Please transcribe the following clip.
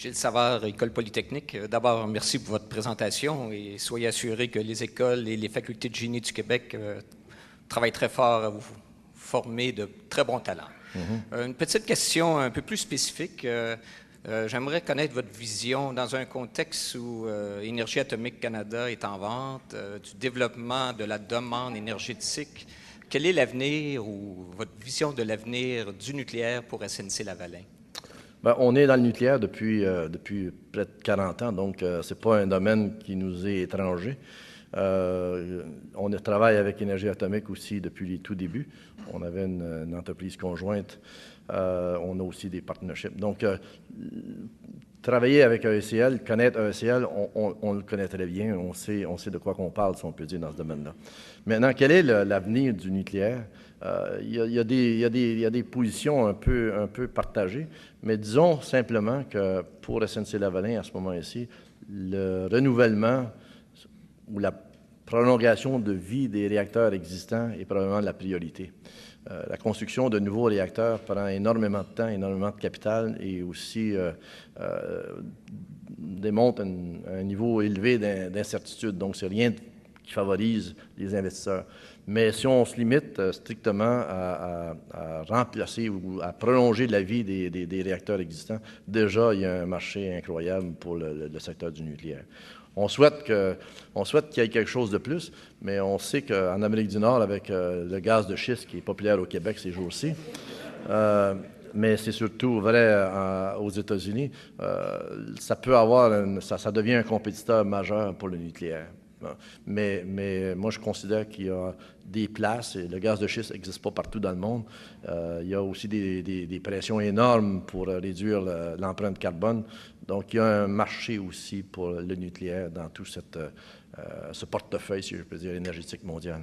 Gilles Savard, École polytechnique. D'abord, merci pour votre présentation et soyez assurés que les écoles et les facultés de génie du Québec travaillent très fort à vous former de très bons talents. Une petite question un peu plus spécifique. J'aimerais connaître votre vision dans un contexte où Énergie atomique Canada est en vente, du développement de la demande énergétique. Quel est l'avenir ou votre vision de l'avenir du nucléaire pour SNC-Lavalin? Bien, on est dans le nucléaire depuis près de 40 ans, donc ce n'est pas un domaine qui nous est étranger. On travaille avec Énergie atomique aussi depuis les tout débuts. On avait une entreprise conjointe. On a aussi des partnerships. Donc, travailler avec AECL, connaître AECL, on le connaît très bien. On sait de quoi qu'on parle, si on peut dire, dans ce domaine-là. Maintenant, quel est l'avenir du nucléaire? Il y a des positions un peu partagées, mais disons simplement que pour SNC-Lavalin, à ce moment-ci, le renouvellement ou la prolongation de vie des réacteurs existants est probablement la priorité. La construction de nouveaux réacteurs prend énormément de temps, énormément de capital et aussi démontre un niveau élevé d'incertitude. Donc, c'est rien qui favorise les investisseurs. Mais si on se limite strictement à remplacer ou à prolonger la vie des réacteurs existants, déjà, il y a un marché incroyable pour le secteur du nucléaire. On souhaite qu'il y ait quelque chose de plus, mais on sait qu'en Amérique du Nord, avec le gaz de schiste qui est populaire au Québec ces jours-ci, mais c'est surtout vrai aux États-Unis, ça devient un compétiteur majeur pour le nucléaire. Mais moi, je considère qu'il y a des places, et le gaz de schiste n'existe pas partout dans le monde. Il y a aussi des pressions énormes pour réduire l'empreinte carbone. Donc, il y a un marché aussi pour le nucléaire dans tout ce portefeuille, si je peux dire, énergétique mondial.